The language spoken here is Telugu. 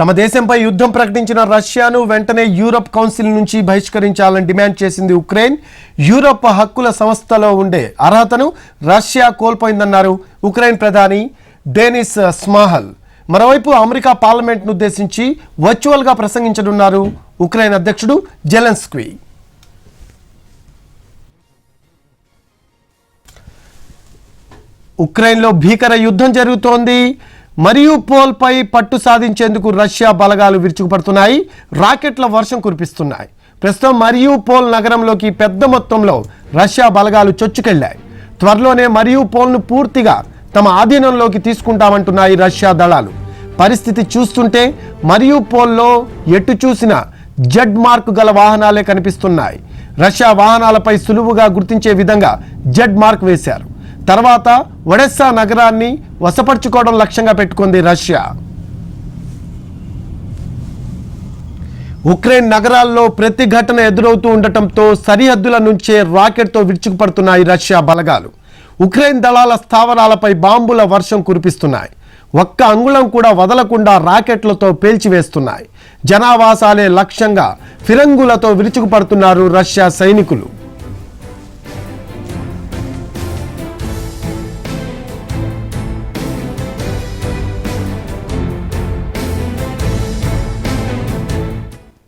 తమ దేశంపై యుద్ధం ప్రకటించిన రష్యాను వెంటనే యూరప్ కౌన్సిల్ నుంచి బహిష్కరించాలని డిమాండ్ చేసింది ఉక్రెయిన్. యూరప్ హక్కుల సంస్థలో ఉండే అర్హతను రష్యా కోల్పోయిందన్నారు ఉక్రెయిన్ ప్రధాని డెనిస్ స్మాహల్. మరోవైపు అమెరికా పార్లమెంట్ను ఉద్దేశించి వర్చువల్గా ప్రసంగించనున్నారు ఉక్రెయిన్ అధ్యక్షుడు జెలెన్స్కీ. ఉక్రెయిన్లో భీకర యుద్ధం జరుగుతోంది. మరియుపోల్పై పట్టు సాధించేందుకు రష్యా బలగాలు విరుచుకుపడుతున్నాయి. రాకెట్ల వర్షం కురిపిస్తున్నాయి. ప్రస్తుతం మరియుపోల్ నగరంలోకి పెద్ద మొత్తంలో రష్యా బలగాలు చొచ్చుకెళ్లాయి. త్వరలోనే మరియుపోల్ను పూర్తిగా తమ ఆధీనంలోకి తీసుకుంటామంటున్నాయి రష్యా దళాలు. పరిస్థితి చూస్తుంటే మరియుపోల్లో ఎటు చూసినా జెడ్ మార్క్ గల వాహనాలే కనిపిస్తున్నాయి. రష్యా వాహనాలపై సులువుగా గుర్తించే విధంగా జెడ్ మార్క్ వేశారు. తర్వాత ఒడెస్సా నగరాన్ని వశపరుచుకోవడం లక్ష్యంగా పెట్టుకుంది రష్యా. ఉక్రెయిన్ నగరాల్లో ప్రతిఘటన ఎదురవుతూ ఉండటంతో సరిహద్దుల నుంచే రాకెట్తో విరుచుకుపడుతున్నాయి రష్యా బలగాలు. ఉక్రెయిన్ దళాల స్థావరాలపై బాంబుల వర్షం కురిపిస్తున్నాయి. ఒక్క అంగుళం కూడా వదలకుండా రాకెట్లతో పేల్చివేస్తున్నాయి. జనావాసాలే లక్ష్యంగా ఫిరంగులతో విరుచుకుపడుతున్నారు రష్యా సైనికులు.